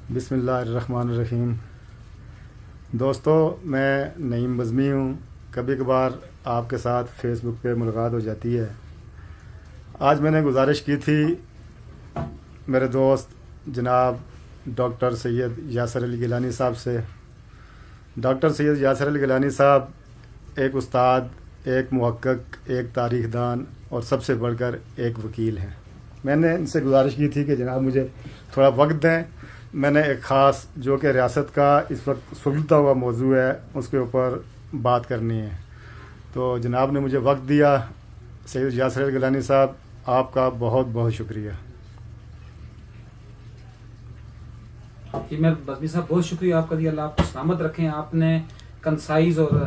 बिस्मिल्लाहिर्रहमानिर्रहीम। दोस्तों, मैं नईम बज़मी हूँ। कभी कभार आपके साथ फेसबुक पे मुलाकात हो जाती है। आज मैंने गुजारिश की थी मेरे दोस्त जनाब डॉक्टर सैयद यासर अली गिलानी साहब से। डॉक्टर सैयद यासर अली गिलानी साहब एक उस्ताद, एक मुहक्किक, एक तारीखदान और सबसे बढ़कर एक वकील हैं। मैंने इनसे गुजारिश की थी कि जनाब मुझे थोड़ा वक्त दें। मैंने एक ख़ास जो कि रियासत का इस वक्त सुलझता हुआ मौजू है उसके ऊपर बात करनी है, तो जनाब ने मुझे वक्त दिया। सैयद यासर अली गिलानी साहब, आपका बहुत बहुत शुक्रिया। जी, मैं बज़मी साहब बहुत शुक्रिया आपका। दिया अल्लाह आपको सलामत रखें। आपने कंसाइज और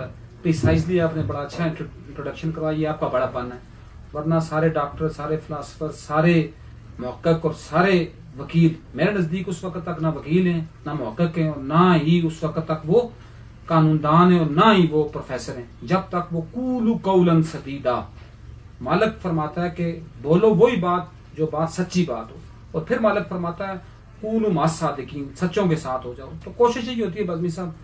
प्रिसाइजली आपने बड़ा अच्छा इंट्रोडक्शन करवाया। ये आपका बड़ापन है, वरना सारे डॉक्टर, सारे फिलासफर, सारे मुहक्किक और सारे वकील मेरे नजदीक उस वक्त तक ना वकील हैं, ना मुहक्किक हैं और ना ही उस वक्त तक वो कानूनदान है और ना ही वो प्रोफेसर हैं, जब तक वो कूलू कौलन सदीदा। मालिक फरमाता है कि बोलो वही बात जो बात सच्ची बात हो, और फिर मालिक फरमाता है कूलू मास सादिकीन, सच्चों के साथ हो जाओ। तो कोशिश यही होती है बज़मी साहब,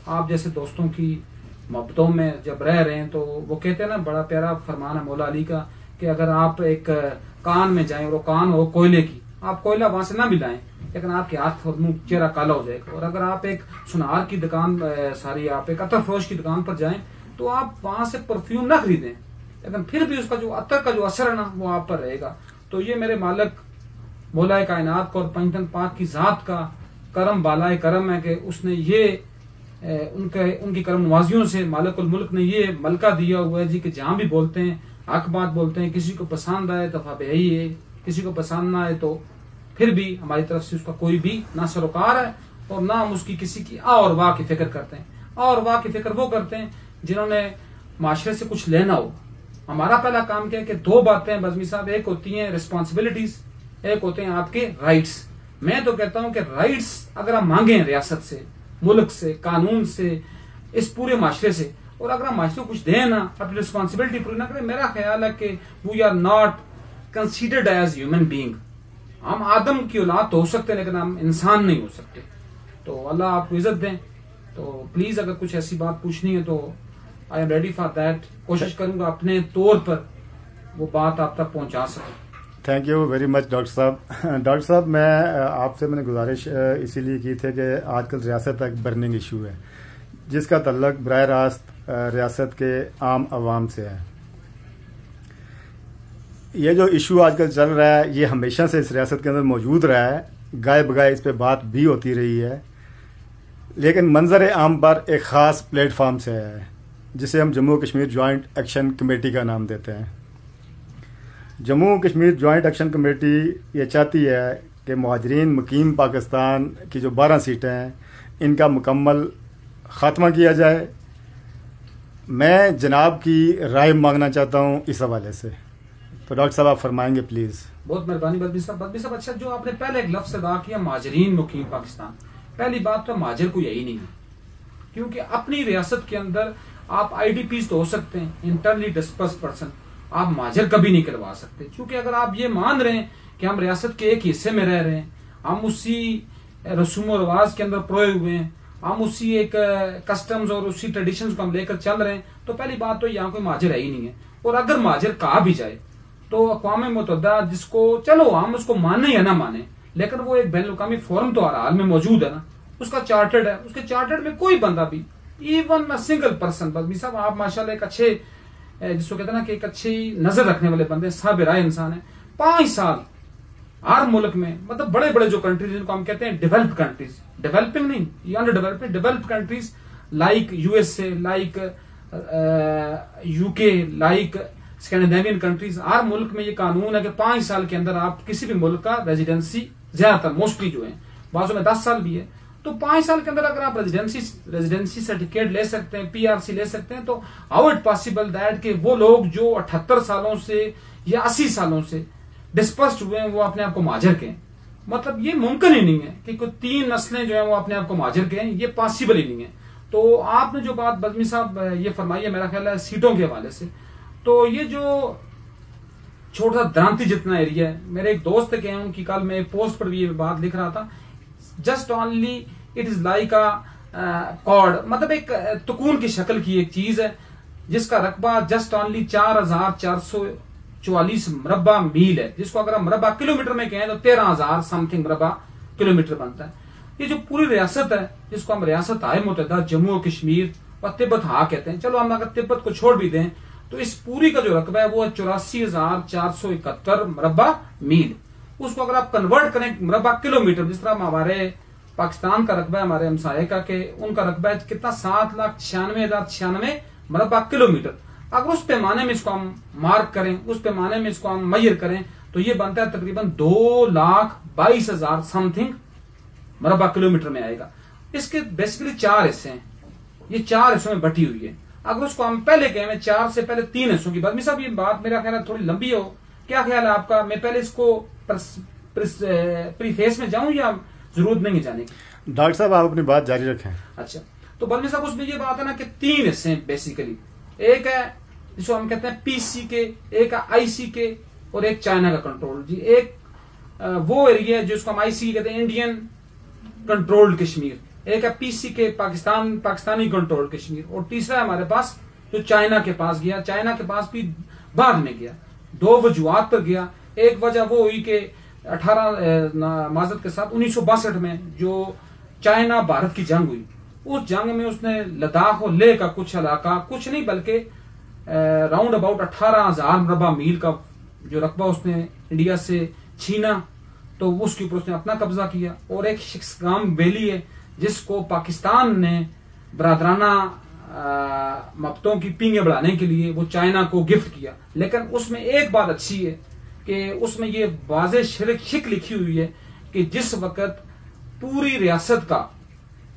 आप जैसे दोस्तों की मोहब्बतों में जब रह रहे हैं, तो वो कहते हैं ना, बड़ा प्यारा फरमान है मौला अली का कि अगर आप एक कान में जाएं और वो कान हो कोयले की, आप कोयला वहां से ना मिलाएं, लेकिन आपके हाथ और मुंह चेहरा काला हो जाएगा। और अगर आप एक सुनार की दुकान आप एक अतर फरोश की दुकान पर जाएं, तो आप वहां से परफ्यूम ना खरीदें, लेकिन फिर भी उसका जो अतर का जो असर है ना, वो आप पर रहेगा। तो ये मेरे मालिक मौलाए कायनात का और पंचतन पाक की जात का करम, बालाए करम है कि उसने ये उनकी करम नवाजियों से मालिकुल मुल्क ने ये मलका दिया हुआ है जी कि जहां भी बोलते हैं हक बात बोलते हैं। किसी को पसंद आए तो फबही है, किसी को पसंद ना आए तो फिर भी हमारी तरफ से उसका कोई भी ना सरोकार है और ना हम उसकी किसी की आ और वाह की फिक्र करते हैं। आ और वाह की फिक्र वो करते हैं जिन्होंने माशरे से कुछ लेना हो। हमारा पहला काम क्या है कि दो बातें बज़मी साहब, एक होती हैं रिस्पॉन्सिबिलिटीज, एक होते हैं आपके राइट्स। मैं तो कहता हूं कि राइट्स अगर हम मांगे रियासत से, मुल्क से, कानून से, इस पूरे माशरे से, और अगर हम माशरे को कुछ दें ना, अपनी रिस्पॉन्सिबिलिटी पूरी ना करें, मेरा ख्याल है कि we are not considered as human being. हम आदम की औलाद तो हो सकते हैं, लेकिन हम इंसान नहीं हो सकते। तो अल्लाह आपको इज्जत दें। तो प्लीज अगर कुछ ऐसी बात पूछनी है तो I am ready for that. कोशिश करूंगा अपने तौर पर वो बात आप तक पहुंचा सकूं। Thank you very much doctor साहब। डॉक्टर साहब, मैं आपसे मैंने गुजारिश इसीलिए की थी कि आजकल रियासत एक बर्निंग इशू है जिसका तल्लक बराह रास्त रियासत के आम आवाम से है। ये जो इशू आजकल चल रहा है ये हमेशा से इस रियासत के अंदर मौजूद रहा है, गाय बगाए इस पे बात भी होती रही है, लेकिन मंजर आम पर एक ख़ास प्लेटफार्म से आया है जिसे हम Jammu Kashmir joint action committee का नाम देते हैं। Jammu Kashmir joint action committee ये चाहती है कि मुहाजिरीन मुकीम पाकिस्तान की जो 12 सीटें हैं इनका मुकम्मल ख़ात्मा किया जाए। मैं जनाब की राय मांगना चाहता हूँ इस हवाले से, तो डॉक्टर साहब आप फरमाएंगे प्लीज। बहुत मेहरबानी बज़मी साहब। बज़मी साहब, अच्छा जो आपने पहले एक लफ्ज अदा किया मुहाजिरीन मुकीम पाकिस्तान, पहली बात तो मुहाजिर को यही नहीं है, क्योंकि अपनी रियासत के अंदर आप आईडीपीज तो हो सकते हैं, इंटरनली डिस्पर्स पर्सन, आप मुहाजिर कभी नहीं करवा सकते। क्योंकि अगर आप ये मान रहे हैं कि हम रियासत के एक हिस्से में रह रहे हैं, हम उसी रसूम और रिवाज के अंदर परोए हुए हैं, हम उसी एक कस्टम्स और उसी ट्रेडिशंस को हम लेकर चल रहे हैं, तो पहली बात तो यहाँ कोई मुहाजिर है ही नहीं है। और अगर मुहाजिर कहा भी जाए तो अक़वाम मुत्तहिदा, जिसको चलो हम उसको माने या ना माने, लेकिन वो एक बैनुल-अक़वामी फोरम तो हर हाल में मौजूद है ना, उसका चार्टर्ड है, उसके चार्टर्ड में कोई बंदा भी, even a single person, Bazmee साहब आप माशाल्लाह एक अच्छे, जिसको कहते हैं ना कि एक अच्छी नजर रखने वाले बंदे, साबिर इंसान है। 5 साल हर मुल्क में, मतलब बड़े बड़े जो कंट्रीज जिनको हम कहते हैं डेवलप्ड कंट्रीज, डेवलपिंग नहीं, ये under developing, developed countries like USA, like UK, like Scandinavian countries, हर मुल्क में ये कानून है कि 5 साल के अंदर आप किसी भी मुल्क का रेजिडेंसी, ज्यादातर मोस्टली जो है, बाजू में 10 साल भी है, तो 5 साल के अंदर अगर आप रेजिडेंसी सर्टिफिकेट ले सकते हैं, पीआरसी ले सकते हैं, तो हाउ इट पॉसिबल दैट कि वो लोग जो 78 सालों से या 80 सालों से डिस्पर्स्ड हुए हैं वो अपने आप को मुहाजिर कहें? मतलब ये मुमकिन ही नहीं है कि कोई 3 नस्लें जो है वो अपने आप को मुहाजिर कहें, ये पॉसिबल ही नहीं है। तो आपने जो बात बज़मी साहब ये फरमाई है, मेरा ख्याल है सीटों के हवाले से, तो ये जो छोटा सा द्रांति जितना एरिया है, मेरे एक दोस्त के उनकी कल मैं पोस्ट पर भी ये बात लिख रहा था, just only it is like a cord, मतलब एक तुकून की शक्ल की एक चीज है जिसका रकबा जस्ट ओनली 4444 मरबा मील है, जिसको अगर हम मरबा किलोमीटर में कहें तो 13,000 समथिंग मरबा किलोमीटर बनता है। ये जो पूरी रियासत है जिसको हम रियासत हाय मुतहदा जम्मू और कश्मीर और तिब्बत हा कहते हैं, चलो हम अगर तिब्बत को छोड़ भी दें तो इस पूरी का जो रकबा है वो है 84,471 मरबा मील। उसको अगर आप कन्वर्ट करें मरबा किलोमीटर, जिस तरह हमारे पाकिस्तान का रकबा है, हमारे हमसाये का के उनका रकबा है कितना 7,96,096 मरबा किलोमीटर। अगर उस पैमाने में इसको हम मार्क करें, उस पैमाने में इसको हम मैयर करें तो ये बनता है तकरीबन 2,22,000 समथिंग मरबा किलोमीटर में आएगा। इसके बेसिकली 4 हिस्से हैं, ये 4 हिस्सों में बटी हुई है। अगर उसको हम पहले कहें, 4 से पहले 3 हिस्सों की बात, मिसाल ये बात मेरा ख्याल है थोड़ी लंबी हो, क्या ख्याल है आपका? मैं पहले इसको प्रीफेस में जाऊं या जरूरत नहीं जाने की? डॉक्टर साहब आप अपनी बात जारी रखें। अच्छा, तो बल्कि साहब उसमें ये बात है ना कि 3 हिस्से हैं बेसिकली। एक है जिसको हम कहते हैं पीसी के, एक है आईसी के और एक चाइना का कंट्रोल जी। एक वो एरिया है जिसको हम आईसी कहते हैं, इंडियन कंट्रोल्ड कश्मीर। एक है पीसी के, पाकिस्तानी कंट्रोल्ड कश्मीर। और तीसरा हमारे पास जो चाइना के पास गया, चाइना के पास भी बाद में गया, 2 वजूहात पर गया। एक वजह वो हुई कि 18 माजरत के साथ 1962 में जो चाइना भारत की जंग हुई, उस जंग में उसने लद्दाख और लेह का कुछ इलाका, कुछ नहीं बल्कि राउंड अबाउट 18,000 मरबा मील का जो रकबा उसने इंडिया से छीना, तो उसके ऊपर उसने अपना कब्जा किया। और एक शिक्सगाम वैली है जिसको पाकिस्तान ने बरादराना मफ्तों की पींगे बढ़ाने के लिए वो चाइना को गिफ्ट किया। लेकिन उसमें एक बात अच्छी है कि उसमें ये वाज़े शिक लिखी हुई है कि जिस वक्त पूरी रियासत का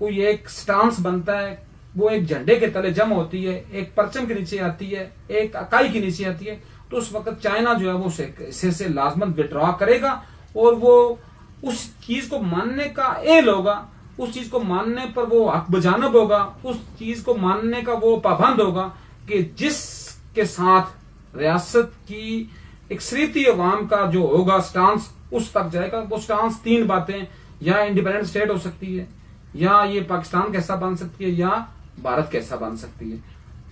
कोई एक स्टांस बनता है, वो एक झंडे के तले जमा होती है, एक परचम के नीचे आती है, एक इकाई के नीचे आती है, तो उस वक्त चाइना जो है वो से लाजमत विड्रॉ करेगा और वो उस चीज को मानने का एल होगा, उस चीज को मानने पर वो हक बजानब होगा, उस चीज को मानने का वो पाबंद होगा कि जिसके साथ रियासत की अक्सरियती अवाम का जो होगा स्टांस उस तक जाएगा। वो स्टांस 3 बातें, या इंडिपेंडेंट स्टेट हो सकती है, या ये पाकिस्तान कैसा बन सकती है, या भारत कैसा बन सकती है।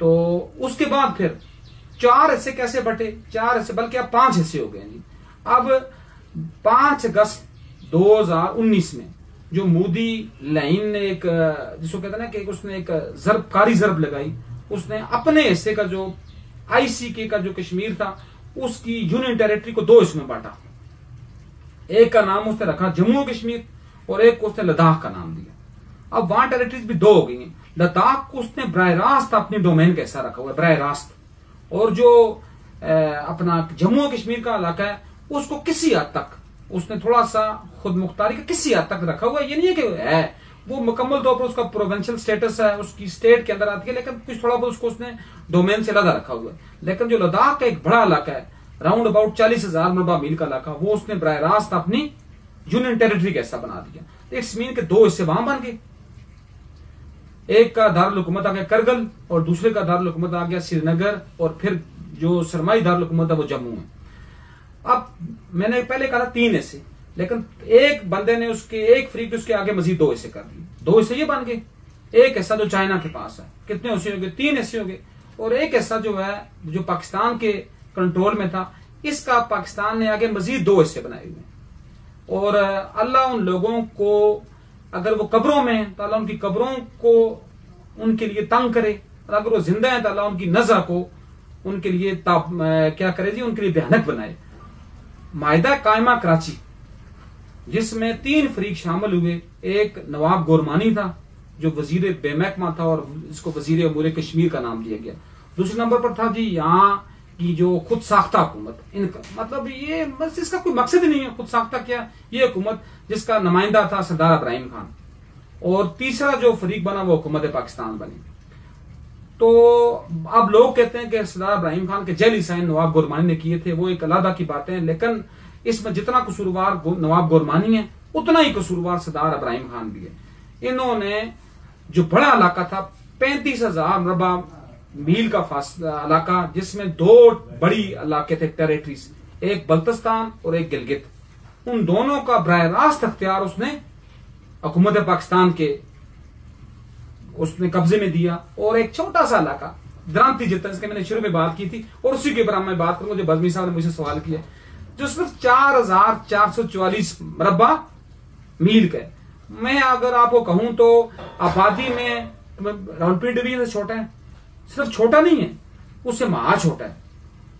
तो उसके बाद फिर 4 हिस्से कैसे बटे, 4 हिस्से बल्कि अब 5 हिस्से हो गए जी। अब 5 अगस्त 2019 में जो मोदी लाइन ने एक जिसको कहते हैं ना कि उसने एक कारी जरब लगाई, उसने अपने हिस्से का जो आईसीके का जो कश्मीर था उसकी यूनियन टेरिटरी को 2 हिस्सों में बांटा। एक का नाम उसने रखा जम्मू कश्मीर और एक को उसने लद्दाख का नाम दिया। अब वहां टेरिटरीज भी 2 हो गई हैं। लद्दाख को उसने बराह रास्त अपनी डोमेन का हिस्सा रखा हुआ है, बराह रास्त, और जो अपना जम्मू कश्मीर का इलाका है उसको किसी हद तक उसने थोड़ा सा खुद मुख्तारी का किसी हद तक रखा हुआ है। ये नहीं है कि है वो मुकम्मल तौर पर उसका प्रोविंशियल स्टेटस है, उसकी स्टेट के अंदर आती है, लेकिन कुछ थोड़ा बहुत उसको उसने डोमेन से अलग रखा हुआ है। लेकिन जो लद्दाख का एक बड़ा इलाका है, राउंड अबाउट 40,000 मरबा मील का इलाका, वो उसने बराह रास्त अपनी यूनियन टेरिटरी का हिस्सा बना दिया। एक जमीन के 2 हिस्से वहां बन गए, एक का दारुल हुकूमत आ गया करगिल और दूसरे का दारुल हुकूमत आ गया श्रीनगर, और फिर जो सरमाई दारुल हुकूमत है वो जम्मू है। अब मैंने पहले कहा 3 हिस्से, लेकिन एक बंदे ने उसके एक फ्रीक उसके आगे मजीद 2 हिस्से कर दिए। 2 हिस्से ये बन गए, एक हिस्सा जो चाइना के पास है, कितने हिस्से हो गए? 3 हिस्से हो गए। और एक हिस्सा जो है जो पाकिस्तान के कंट्रोल में था, इसका पाकिस्तान ने आगे मजीद 2 हिस्से बनाए हुए। और अल्लाह उन लोगों को, अगर वो कब्रों में हैं तो अल्लाह उनकी कब्रों को उनके लिए तंग करे, और अगर वो जिंदा है तो अल्लाह उनकी नज़ा को उनके लिए क्या करे जी, उनके लिए भयानक बनाए। माहिदा कायमा कराची, जिसमें 3 फरीक शामिल हुए, एक नवाब गोरमानी था जो वजीर बेमहकमा था और इसको वजीर अमूर कश्मीर का नाम दिया गया। दूसरे नंबर पर था जी यहाँ की जो खुद साख्ता हुकूमत, इनका मतलब ये बस इसका कोई मकसद ही नहीं है। खुद साख्ता क्या, ये हुकूमत जिसका नुमाइंदा था सरदार इब्राहिम खान, और तीसरा जो फरीक बना वो हुकूमत पाकिस्तान बनी। तो अब लोग कहते हैं कि सरदार इब्राहिम खान के जेली साइन नवाब गोरमानी ने किए थे, वो एक अलग की बातें हैं, लेकिन इसमें जितना कसूरवार नवाब गोरमानी है उतना ही कसूरवार सरदार इब्राहिम खान भी है। इन्होंने जो बड़ा इलाका था 35,000 मरबा मील का इलाका, जिसमें 2 बड़ी इलाके थे टेरिटरीज, एक बल्तिस्तान और एक गिलगित, उन दोनों का बराह रास्त अख्तियार उसने हुकूमत पाकिस्तान के उसने कब्जे में दिया, और एक छोटा सा इलाका द्रांति जितना, जिसके मैंने शुरू में बात की थी, और उसी के ऊपर मैं बात करूंगा जो बज़मी साहब ने मुझसे सवाल किया, जो सिर्फ 4444 मरबा मील का है। मैं अगर आपको कहूं तो आबादी में रावलपिंडी डिवीजन से छोटा है, सिर्फ छोटा नहीं है, उससे महा छोटा है।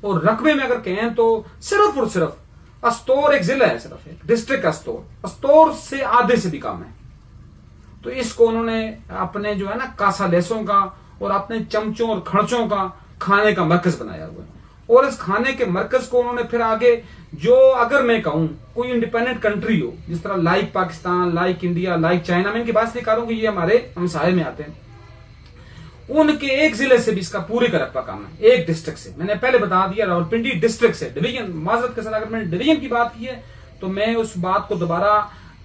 और रकबे में अगर कहें तो सिर्फ और सिर्फ अस्तौर एक जिला है, सिर्फ एक डिस्ट्रिक्ट अस्तौर से आधे से भी कम है। तो इसको उन्होंने अपने जो है ना कासा लेसों का और अपने चमचों और खर्चों का खाने का मरकज बनाया हुआ है। और इस खाने के मरकज को उन्होंने फिर आगे, जो अगर मैं कहूं कोई इंडिपेंडेंट कंट्री हो, जिस तरह like Pakistan, like India, like China, मैं इनकी बात नहीं करूंगी, ये हमारे हमसाये में आते हैं, उनके एक जिले से भी इसका पूरे का रकबा कम है, एक डिस्ट्रिक्ट से। मैंने पहले बता दिया रावलपिंडी डिस्ट्रिक्ट से, डिवीजन माजरत के साथ अगर मैंने डिवीजन की बात की है तो मैं उस बात को दोबारा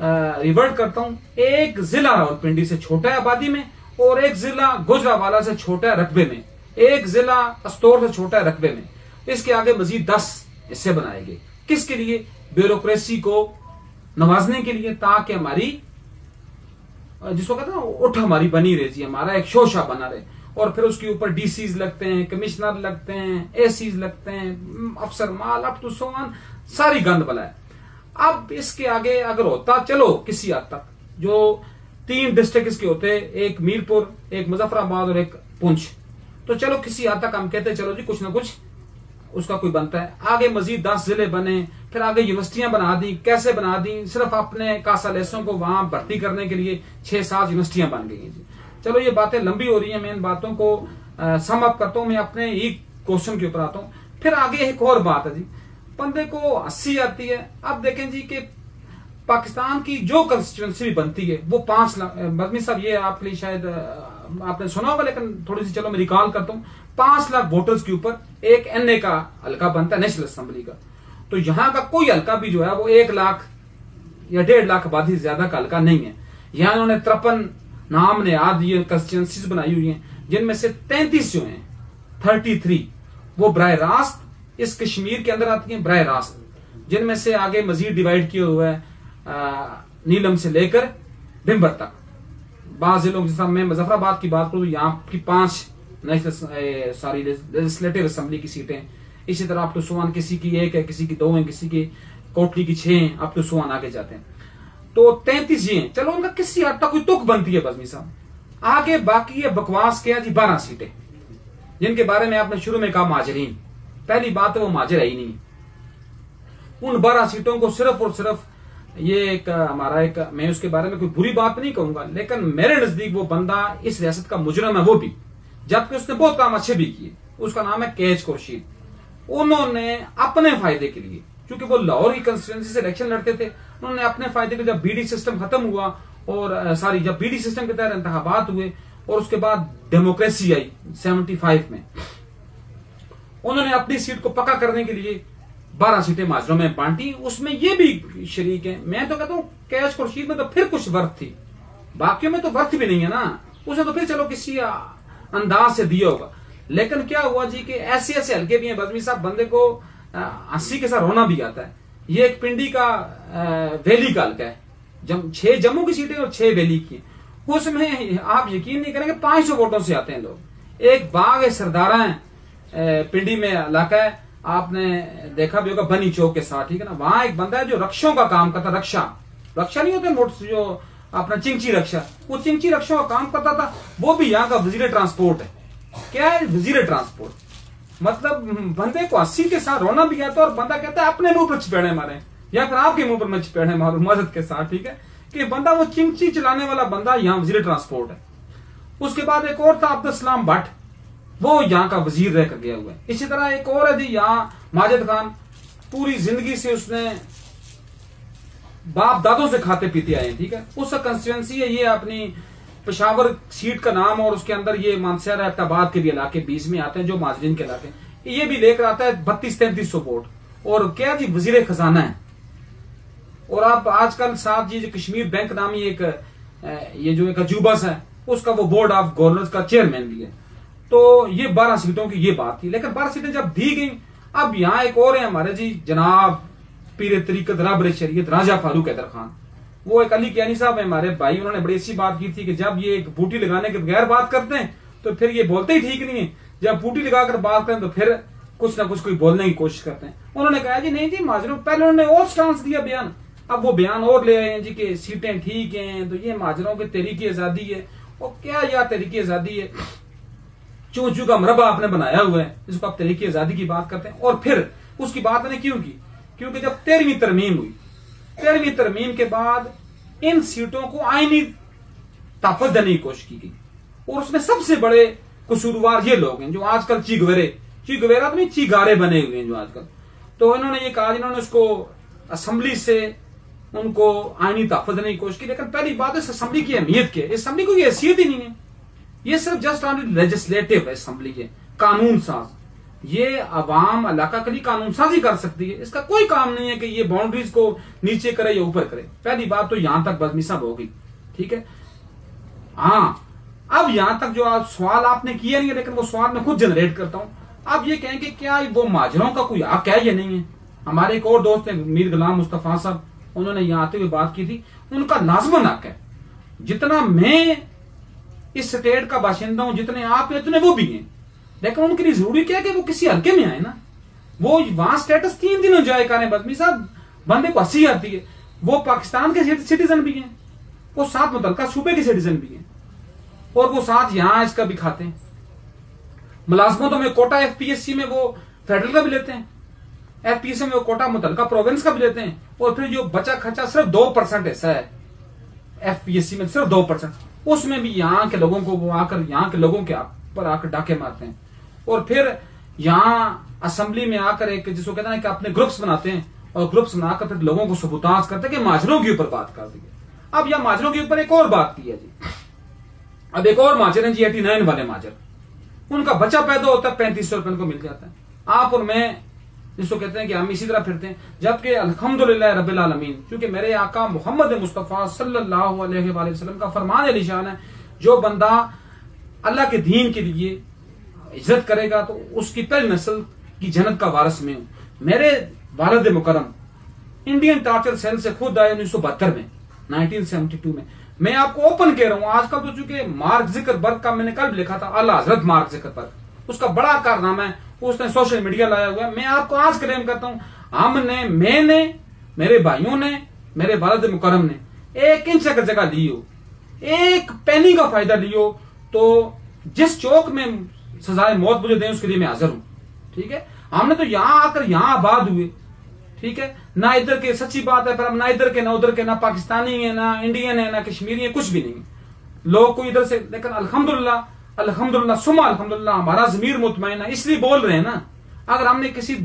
रिवर्ट करता हूं। एक जिला रावलपिंडी से छोटा है आबादी में, और एक जिला गुजरावाला से छोटा है रकबे में, एक जिला अस्तौर से छोटा है रकबे में। इसके आगे मजीद 10 हिस्से बनाए गए, किसके लिए? ब्यूरोक्रेसी को नवाजने के लिए, ताकि हमारी जिसको कहते हैं उठ हमारी बनी रहे, हमारा एक शोशा बना रहे। और फिर उसके ऊपर डीसीज लगते हैं, कमिश्नर लगते हैं, एसीज लगते हैं, अफसर माल, अप टू सो ऑन, सारी गंद बला है। अब इसके आगे अगर होता, चलो किसी हद तक, जो 3 डिस्ट्रिक्ट इसके होते, एक मीरपुर, एक मुजफ्फराबाद और एक पुंछ, तो चलो किसी हद तक हम कहते चलो जी कुछ ना कुछ उसका कोई बनता है। आगे मजीद 10 जिले बने, फिर आगे यूनिवर्सिटियां बना दी। कैसे बना दी? सिर्फ अपने कासालेसों को वहां भर्ती करने के लिए 6-7 यूनिवर्सिटियां बन गई जी। चलो ये बातें लंबी हो रही हैं, मैं इन बातों को सम अप करता हूं, मैं अपने ही क्वेश्चन के ऊपर आता हूं। फिर आगे एक और बात है जी, बंदे को हंसी आती है। अब देखें जी कि पाकिस्तान की जो कंस्टिट्यूंसी बनती है वो 5 लाख, बज़मी साहब ये आपके लिए शायद आपने सुना होगा, लेकिन थोड़ी सी चलो मैं रिकॉल करता हूं। 5 लाख वोटर्स के ऊपर एक एनए का हल्का बनता है, नेशनल असेंबली का। तो यहां का कोई हल्का भी जो है वो 1 लाख या 1.5 लाख आबादी से ज्यादा का हल्का नहीं है। यहां उन्होंने 53 नाम ने आदि कंस्टिट्यूंसीज बनाई हुई हैं, जिनमें से 33 जो हैं, 33 वो बराह रास्त इस कश्मीर के अंदर आती हैं, बराह रास्त, जिनमें से आगे मजीद डिवाइड किया हुआ है नीलम से लेकर भिम्बर तक। बाज जिलों, जैसा मैं मुजफ्फराबाद की बात करूं तो यहाँ की 5 सारी लेजिस्लेटिव असेंबली की सीटें, इसी तरह अप टू सुवान किसी की 1 है, किसी की 2 है, किसी की कोटली की 6 है, अप टू सुवान आगे जाते हैं। तो 33 ये हैं। चलो उनका किसी हद तक कोई तुक बनती है बज़मी साहब। आगे बाकी है बकवास क्या जी, 12 सीटें, जिनके बारे में आपने शुरू में कहा माजरीन। पहली बात है वो माजर ही नहीं। उन 12 सीटों को सिर्फ और सिर्फ ये एक हमारा एक, मैं उसके बारे में कोई बुरी बात नहीं कहूंगा, लेकिन मेरे नजदीक वो बंदा इस रियासत का मुजरम है, वो भी, जबकि उसने बहुत काम अच्छे भी किए। उसका नाम है कैच खुर्शीद। उन्होंने अपने फायदे के लिए, क्योंकि वो लाहौर की कंस्टिट्यूंसी से इलेक्शन लड़ते थे, उन्होंने अपने फायदे के, जब बीडी सिस्टम खत्म हुआ और जब बीडी सिस्टम के तहत इंतखाबात हुए और उसके बाद डेमोक्रेसी आई 75 में, उन्होंने अपनी सीट को पक्का करने के लिए 12 सीटें माजरों में बांटी। उसमें ये भी शरीक है। मैं तो कहता हूं कैच खुर्शीद में तो फिर कुछ वर्थ थी, बाकियों में तो वर्थ भी नहीं है ना। उसे तो फिर चलो किसी अंदाज से दिया होगा। लेकिन क्या हुआ जी कि ऐसे ऐसे हल्के भी हैं बज़मी साहब, बंदे को हंसी के साथ रोना भी आता है। ये एक पिंडी का वैली का हल्का है, 6 जम्मू की सीटें और 6 वैली की। उसमें आप यकीन नहीं करेंगे 500 वोटों से आते हैं लोग। एक बाग है, सरदारा है, पिंडी में इलाका है, आपने देखा भी होगा बनी चौक के साथ, ठीक है ना। वहां एक बंदा है जो रक्षों का काम करता, रक्षा नहीं होते मोटर जो अपना चिंची रक्षा, वो चिंची रक्षों का काम करता था। वो भी यहाँ का वजीर ट्रांसपोर्ट है। क्या है वजीर ट्रांसपोर्ट? मतलब बंदे को हंसी के साथ रोना भी आता है, और बंदा कहता है अपने मुंह पर चपेड़े मारे या फिर आपके मुंह पर मैं चपेड़े मारू मदद के साथ, ठीक है, कि बंदा वो चिंची चलाने वाला बंदा यहाँ वजीर ट्रांसपोर्ट है। उसके बाद एक और था अब्दुल सलाम भट्ट, वो यहाँ का वजीर रह कर गया हुआ है। इसी तरह एक और है जी यहाँ माजिद खान, पूरी जिंदगी से उसने बाप दादों से खाते पीते आए हैं, ठीक है। उसका कंस्टिट्यूंसी है ये अपनी पेशावर सीट का नाम, और उसके अंदर ये मानसर एबटाबाद के भी इलाके 20 में आते हैं जो माजरीन के इलाके, ये भी लेकर आता है 32-3300 वोट। और क्या जी वजीर खजाना है। और आप आजकल साथ जी कश्मीर बैंक नामी एक ये जो एक अजूबा है, उसका वो बोर्ड ऑफ गवर्नर्स का चेयरमैन भी है। तो ये 12 सीटों की ये बात थी। लेकिन 12 सीटें जब दी गई, अब यहां एक और है हमारे जी जनाब पीर तरीकत रबर शरीयत राजा फारूक हैदर खान। वो एक अली कियानी साहब है हमारे भाई, उन्होंने बड़ी अच्छी बात की थी कि जब ये बूटी लगाने के बगैर बात करते हैं तो फिर ये बोलते ही ठीक नहीं है, जब बूटी लगाकर बात करें तो फिर कुछ ना कुछ कोई बोलने की कोशिश करते हैं। उन्होंने कहा जी नहीं जी माजरों, पहले उन्होंने और स्टांस दिया बयान, अब वो बयान और ले आए हैं जी कि सीटें ठीक हैं तो ये माजरों की तहरीकी आजादी है। और क्या यार तहरीकी आजादी है, चू चू का मरबा आपने बनाया हुआ है, इसको आप तहरीकी आजादी की बात करते हैं। और फिर उसकी बात मैंने क्यों की, क्योंकि जब 13वीं तरमीम हुई, 13वीं तरमीम के बाद इन सीटों को आईनी ताकत देने की कोशिश की गई और उसमें सबसे बड़े कसूरवार ये लोग हैं जो आजकल चीगवेरा तो नहीं चीगारे बने हुए हैं जो आजकल। तो इन्होंने ये कहा, इन्होंने उसको असेंबली से उनको आईनी ताकत देने की कोशिश की। लेकिन पहली बात इस असेंबली की अहमियत क्या है, इस असेंबली को ये हैसियत ही नहीं है, ये सिर्फ जस्ट ऑनली लेजिस्लेटिव है असेंबली के, कानून साज। ये अवाम इलाका के लिए कानून साजी कर सकती है, इसका कोई काम नहीं है कि ये बाउंड्रीज को नीचे करे या ऊपर करे। पहली बात तो यहां तक बदमी साहब होगी, ठीक है। हाँ, अब यहां तक जो आज सवाल आपने किया नहीं है, लेकिन वो सवाल मैं खुद जनरेट करता हूं। अब ये कहें कि क्या वो माजरों का कोई हक है या नहीं है। हमारे एक और दोस्त है मीर गुलाम मुस्तफा साहब, उन्होंने यहां आते हुए बात की थी, उनका लाजमन हक है। जितना मैं इस स्टेट का बाशिंदा हूं, जितने आप हैं उतने वो भी हैं, लेकिन उनके लिए जरूरी क्या है कि वो किसी हल्के में आए ना। वो वहां स्टेटस 3 दिन हो जाए करें बदमी साहब, बंदे को हंसी आती है। वो पाकिस्तान के सिटीजन भी हैं, वो साथ मुतलका सूबे के सिटीजन भी हैं, और वो साथ यहां इसका भी खाते हैं। मुलाजमतों में कोटा एफपीएससी में वो फेडरल का भी लेते हैं, एफपीएससी में वो कोटा मुतलका प्रोविंस का भी लेते हैं, और फिर जो बचा खर्चा सिर्फ 2% ऐसा है एफपीएससी में, सिर्फ 2%, उसमें भी यहाँ के लोगों को वो आकर यहाँ के लोगों के पर आकर डाके मारते हैं। और फिर यहाँ असेंबली में आकर एक जिसको कहते हैं कि अपने ग्रुप्स बनाते हैं, और ग्रुप्स बनाकर फिर लोगों को सबूताज करते हैं कि माजरों के ऊपर बात कर दी है। अब यहाँ माजरों के ऊपर एक और बात की है जी। अब एक और माजर है जी 89 वाले माजर, उनका बच्चा पैदा होता है 3500 रुपए को मिल जाता है। आप और मैं जिसको कहते हैं कि हम इसी तरह फिरते हैं, जबकि अल्हम्दुलिल्लाह रब्बिल आलमीन, क्योंकि मेरे आका मोहम्मद मुस्तफा सल्लल्लाहु अलैहि वसल्लम का फरमान अलीशान है, जो बंदा अल्लाह के दीन के लिए इज्जत करेगा तो उसकी पहली नस्ल की जन्नत का वारिस में हूं। मेरे वालिद मुकरम इंडियन टॉर्चर सेल से खुद आए 1972 में, 1972 में। मैं आपको ओपन कह रहा हूं, आजकल तो चूंकि मार्क ज़ुकरबर्ग का मैंने कल लिखा था, आला हजरत मार्क ज़ुकरबर्ग, उसका बड़ा कारनामा है, उसने सोशल मीडिया लाया हुआ है। मैं आपको आज क्लेम करता हूं, हमने, मैंने, मेरे भाइयों ने, मेरे वालिद मुकरम ने 1 इंच अगर जगह ली हो, 1 पेनी का फायदा लियो, तो जिस चौक में सजाए मौत मुझे दें उसके लिए मैं हाजिर हूं, ठीक है। हमने तो यहां आकर यहां आबाद हुए, ठीक है। ना इधर के, सच्ची बात है, पर हम ना इधर के ना उधर के, ना पाकिस्तानी है ना इंडियन है ना कश्मीरी है, कुछ भी नहीं है। लोग कोई इधर से, लेकिन अल्हम्दुलिल्लाह अल्हम्दुलिल्लाह सुम्मा अल्हम्दुलिल्लाह हमारा ज़मीर मुतमईन है, इसलिए बोल रहे हैं ना। अगर हमने किसी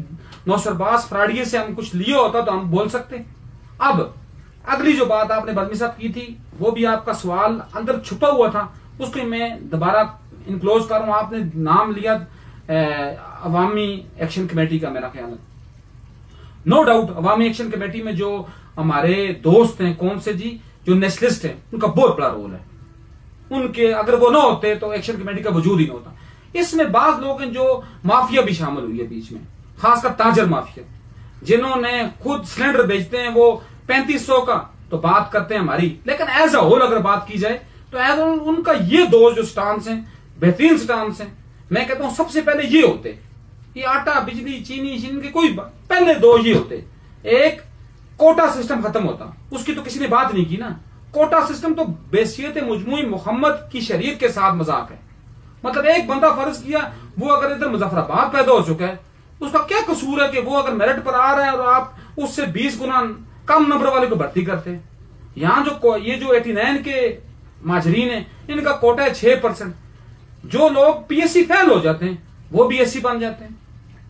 नौसरबाज फ्राडिये से हम कुछ लिया होता तो हम बोल सकते। अब अगली जो बात आपने बदमी साहब की थी, वो भी आपका सवाल अंदर छुपा हुआ था, उसको मैं दोबारा इनक्लोज कर रहा हूं। आपने नाम लिया अवामी एक्शन कमेटी का, मेरा ख्याल है नो डाउट अवामी एक्शन कमेटी में जो हमारे दोस्त हैं, कौन से जी, जो नेशनलिस्ट हैं, उनका बहुत बड़ा रोल है। उनके अगर वो ना होते तो एक्शन कमेटी का वजूद ही ना होता। इसमें बाज लोग हैं जो माफिया भी शामिल हुई है बीच में, खासकर ताजर माफिया, जिन्होंने खुद सिलेंडर बेचते हैं वो 3500 का, तो बात करते हैं हमारी, लेकिन एज अ होल अगर बात की जाए तो एज उनका ये दो जो स्टांस हैं, बेहतरीन स्टांस हैं। मैं कहता हूं सबसे पहले ये होते, ये आटा बिजली चीनी के कोई पहले 2 ये होते। एक, कोटा सिस्टम खत्म होता, उसकी तो किसी ने बात नहीं की ना। कोटा सिस्टम तो बेसियत मुजमुई मोहम्मद की शरीयत के साथ मजाक है। मतलब एक बंदा फर्ज किया, वो अगर इधर मुजफ्फराबाद पैदा हो चुका है, उसका क्या कसूर है कि वो अगर मेरिट पर आ रहा है और आप उससे 20 गुना कम नंबर वाले को भर्ती करते हैं। यहां जो ये जो 89 के माजरीन है, इनका कोटा है 6%। जो लोग पीएससी फेल हो जाते हैं वो बीएससी बन जाते हैं,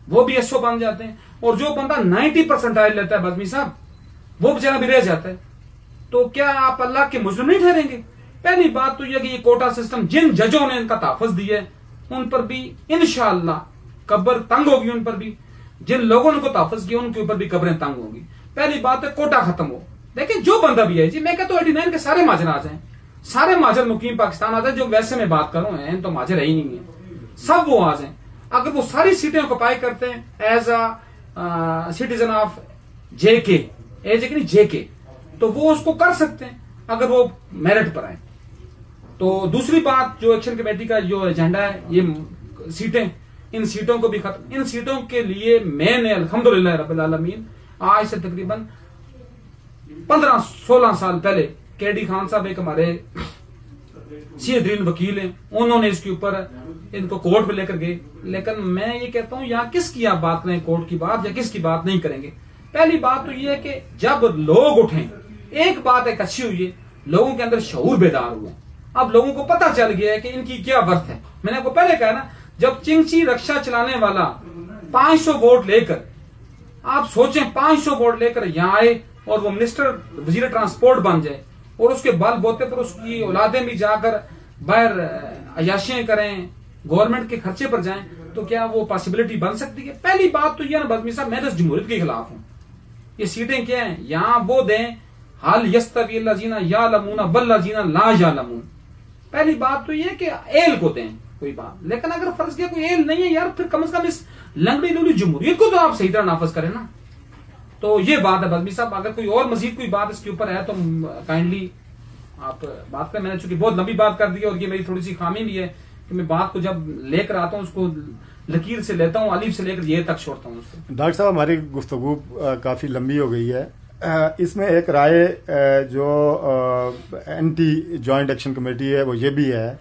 वो बीएसओ बन जाते हैं, और जो बंदा 90% लेता है बदमी साहब, वो बेचारा भी रह जाता है। तो क्या आप अल्लाह के मुजरिम नहीं ठहरेंगे? पहली बात तो यह कि ये कोटा सिस्टम जिन जजों ने इनका तहफ़्फ़ुज़ दिया है, उन पर भी इंशाअल्लाह कब्र तंग होगी, उन पर भी जिन लोगों ने उनको तहफ़्फ़ुज़ किया उनके ऊपर भी कब्रें तंग होगी। पहली बात है कोटा खत्म हो। लेकिन जो बंदा भी है जी, मैं कहता हूं 89 के सारे माजर आ जाए, सारे माजर मुकीम पाकिस्तान आ जाए, जो वैसे मैं बात करूं हैं तो माजर है ही नहीं है, सब वो आ जाए। अगर वो सारी सीटें ऑक्युपाई करते हैं एज अ सिटीजन ऑफ जेके, जेके तो वो उसको कर सकते हैं अगर वो मेरिट पर आए। तो दूसरी बात, जो एक्शन कमेटी का जो एजेंडा है, ये सीटें, इन सीटों को भी खत्म, इन सीटों के लिए मैंने अल्हम्दुलिल्लाह रब्बिल आलमीन आज से तकरीबन 15-16 साल पहले केडी खान साहब एक हमारे सीधरीन वकील हैं, उन्होंने इसके ऊपर इनको कोर्ट में लेकर गए। लेकिन मैं ये कहता हूं यहाँ किसकी आप बात करें, कोर्ट की बात या किसकी बात नहीं करेंगे। पहली बात तो ये है कि जब लोग उठे, एक बात एक अच्छी हुई है, लोगों के अंदर शऊर बेदार हुए। अब लोगों को पता चल गया है कि इनकी क्या वर्थ है। मैंने आपको पहले कहा ना, जब चिंची रक्षा चलाने वाला 500 वोट लेकर, आप सोचें 500 वोट लेकर यहां आए और वो मिनिस्टर वजीर ट्रांसपोर्ट बन जाए और उसके बल बोते पर उसकी औलादें भी जाकर बाहर अयाशियां करें, गवर्नमेंट के खर्चे पर जाएं, तो क्या वो पॉसिबिलिटी बन सकती है? पहली बात तो यह ना बदमी साहब, मैं तो जमहूरियत के खिलाफ हूं। ये सीटें क्या है, यहां वो दें हाल यस्तवी लजीना या लमूना वल्ला जीना ला या लमून। पहली बात तो यह कि एल को दें कोई बात, लेकिन अगर फर्ज किया कोई एल नहीं है यार, फिर कम से कम इस लंगड़ी लूली जमहूरियत को तो आप सही तरह नाफज करें ना। तो ये बात है बदमी साहब, अगर कोई और मजीद कोई बात इसके ऊपर है तो काइंडली आप बात करें। मैंने चूंकि बहुत लंबी बात कर दी है और ये मेरी थोड़ी सी खामी भी है कि मैं बात को जब लेकर आता हूं उसको लकीर से लेता हूं, अलीफ से लेकर ये तक छोड़ता हूं उसको। डॉक्टर साहब, हमारी गुफ्तगू काफी लंबी हो गई है। इसमें एक राय जो एंटी जॉइंट एक्शन कमेटी है वो ये भी है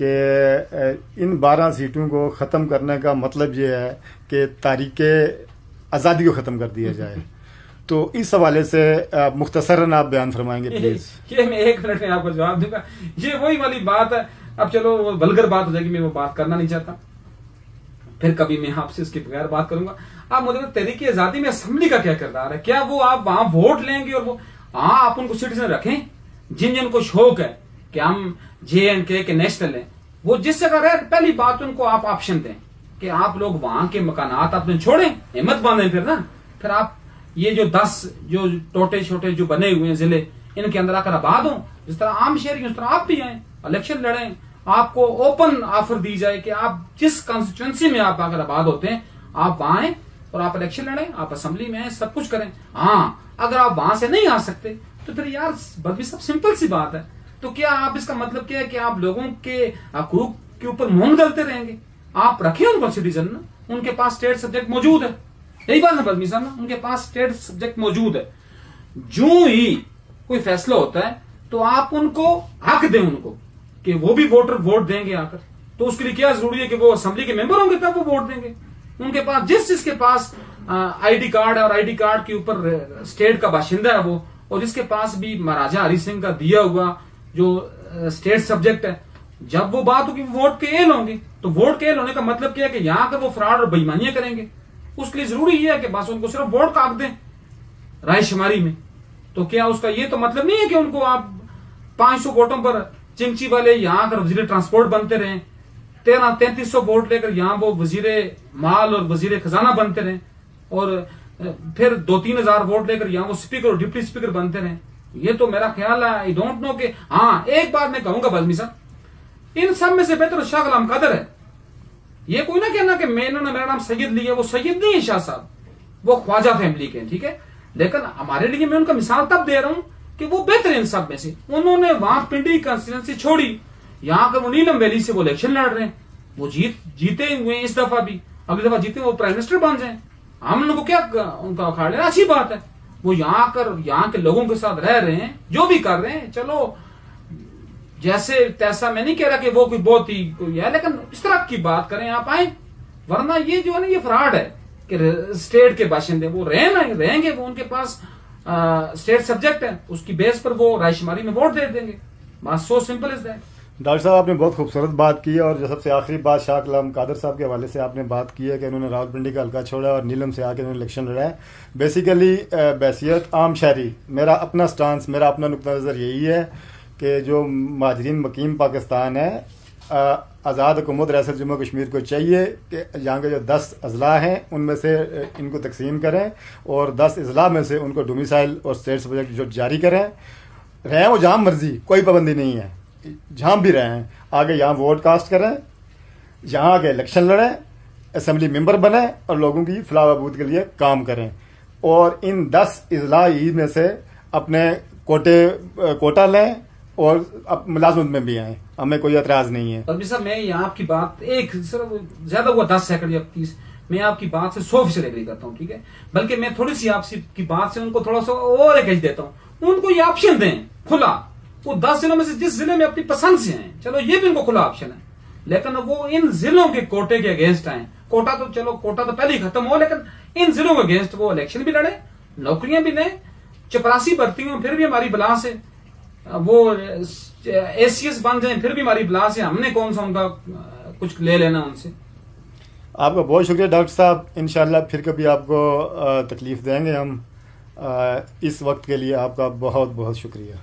कि इन 12 सीटों को खत्म करने का मतलब ये है कि तारीखे आजादी को खत्म कर दिया जाए। तो इस हवाले से मुख्तसरन आप बयान फरमाएंगे प्लीज। ये मैं 1 मिनट में आपको जवाब दूंगा। ये वही वाली बात है, अब चलो वो वल्गर बात हो जाएगी, मैं वो बात करना नहीं चाहता, फिर कभी मैं आपसे इसके बगैर बात करूंगा। आप मुझे तहरीक आजादी में असेंबली का क्या किरदार है? क्या वो आप वहां वोट लेंगे और वो आप उनको सिटीजन रखें? जिन जिनको शौक है कि हम JNK के नेशनल हैं, वो जिस जगह रहे, पहली बात उनको आप ऑप्शन दें कि आप लोग वहां के मकानात अपने छोड़ें, हिम्मत बांधें, फिर ना फिर आप ये जो 10 जो टोटे छोटे जो बने हुए हैं जिले, इनके अंदर आकर आबाद हों। जिस तरह आम शहरी उस तरह आप भी आए, इलेक्शन लड़ें, आपको ओपन ऑफर दी जाए कि आप जिस कॉन्स्टिट्यूंसी में आप अगर आबाद होते हैं आप वहां आए और आप इलेक्शन लड़ें, आप असेंबली में आए, सब कुछ करें। हाँ, अगर आप वहां से नहीं आ सकते तो फिर यार बदमी सब सिंपल सी बात है, तो क्या आप इसका मतलब क्या है कि आप लोगों के हकूक के ऊपर मुंह गलते रहेंगे? आप रखें उनको सिटीजन ना, उनके पास स्टेट सब्जेक्ट मौजूद है, यही बात है बदमी साहब ना, उनके पास स्टेट सब्जेक्ट मौजूद है। जो ही कोई फैसला होता है तो आप उनको हक दें, उनको कि वो भी वोटर वोट देंगे आकर। तो उसके लिए क्या जरूरी है कि वो असेंबली के मेंबर होंगे तब वो वोट देंगे। उनके पास जिसके पास ID कार्ड है और ID कार्ड के ऊपर स्टेट का बाशिंदा है वो, और जिसके पास भी महाराजा हरि सिंह का दिया हुआ जो स्टेट सब्जेक्ट है, जब वो बात होगी वोट के एल होंगे। तो वोट के एल होने का मतलब क्या है कि यहां पर वो फ्रॉड और बेईमानियां करेंगे। उसके लिए जरूरी यह है कि बस उनको सिर्फ वोट का हक दें रायशुमारी में। तो क्या उसका ये तो मतलब नहीं है कि उनको आप 500 वोटों पर चिंची वाले यहां आकर वजीर ट्रांसपोर्ट बनते रहे, 3300 वोट लेकर यहां वो वजीर माल और वजीर खजाना बनते रहे, और फिर 2-3 हजार वोट लेकर यहां वो स्पीकर और डिप्टी स्पीकर बनते रहे। ये तो मेरा ख्याल है, आई डोंट नो कि हाँ एक बात मैं कहूंगा बदमी साहब, इन सब में से बेहतर शाह गुलाम कादर है। ये कोई ना कहना कि मैंने मेरा नाम सैयद लिया, वो सैयद नहीं है शाह साहब, वो ख्वाजा फैमिली के, ठीक है। लेकिन हमारे लिए मैं उनका मिसाल तब दे रहा हूं कि वो बेहतर इन सब में से। उन्होंने वहां पिंडी कंस्टिट्यूंसी छोड़ी, यहां पर वो नीलम वैली से वो इलेक्शन लड़ रहे हैं, वो जीते हुए इस दफा भी, अगली दफा जीते वो प्राइम मिनिस्टर बन जाए। हम उनको क्या उनका उखाड़ लेना, अच्छी बात है। वो यहां आकर यहां के लोगों के साथ रह रहे हैं, जो भी कर रहे हैं, चलो जैसे तैसा मैं नहीं कह रहा कि वो कोई बहुत ही कोई है, लेकिन इस तरह की बात करें आप आए। वरना ये जो है ना, ये फ्रॉड है कि स्टेट के बाशिंदे वो रहेंगे, वो उनके पास स्टेट सब्जेक्ट है, उसकी बेस पर वो रायशुमारी में वोट दे देंगे। बस so simple is that. Doctor साहब, आपने बहुत खूबसूरत बात की है, और जो सबसे आखिरी बात शाह गुलाम कादर साहब के हवाले से आपने बात की है कि उन्होंने रावलपिंडी का हल्का छोड़ा और नीलम से आके उन्होंने इलेक्शन लड़ा है। बेसिकली बैसियत आम शहरी, मेरा अपना स्टांस, मेरा अपना नुक्ता नज़र यही है कि जो महाजरीन मकीम पाकिस्तान है, आज़ाद हुकूमत रियासत जम्मू कश्मीर को चाहिए कि यहाँ के जो 10 अजला हैं उनमें से इनको तकसीम करें और 10 अजला में से उनको डोमिसाइल और स्टेट सब्जेक्ट जो जारी करें। रहें वो जहाँ मर्जी, कोई पाबंदी नहीं है, जहाँ भी रहें, आगे यहाँ वोट कास्ट करें, यहाँ आगे इलेक्शन लड़ें, असेंबली मेंबर बने और लोगों की फलाह बहबूद के लिए काम करें। और इन 10 अजला में से अपने कोटा लें और मुलाजमत में भी आए, हमें कोई एतराज नहीं है। बदमी साहब मैं यहाँ आपकी बात एक सिर्फ ज्यादा हुआ 10 सेकंड या 30, मैं आपकी बात से 100% एग्री करता हूँ, ठीक है। बल्कि मैं थोड़ी सी आपसी की बात से उनको थोड़ा सा और एज देता हूँ, उनको ये ऑप्शन दें खुला, वो 10 जिलों में से जिस जिले में अपनी पसंद से आए, चलो ये भी उनको खुला ऑप्शन है, लेकिन वो इन जिलों के कोटे के अगेंस्ट आए। कोटा तो चलो, कोटा तो पहले ही खत्म हो, लेकिन इन जिलों के अगेंस्ट वो इलेक्शन भी लड़े, नौकरियां भी लें, चपरासी भर्ती हो फिर भी हमारी बला से, वो एसीएस बन जाए फिर भी हमारी बला से, हमने कौन सा उनका कुछ ले लेना उनसे। आपका बहुत शुक्रिया डॉक्टर साहब, इंशाल्लाह फिर कभी आपको तकलीफ देंगे हम। इस वक्त के लिए आपका बहुत बहुत शुक्रिया।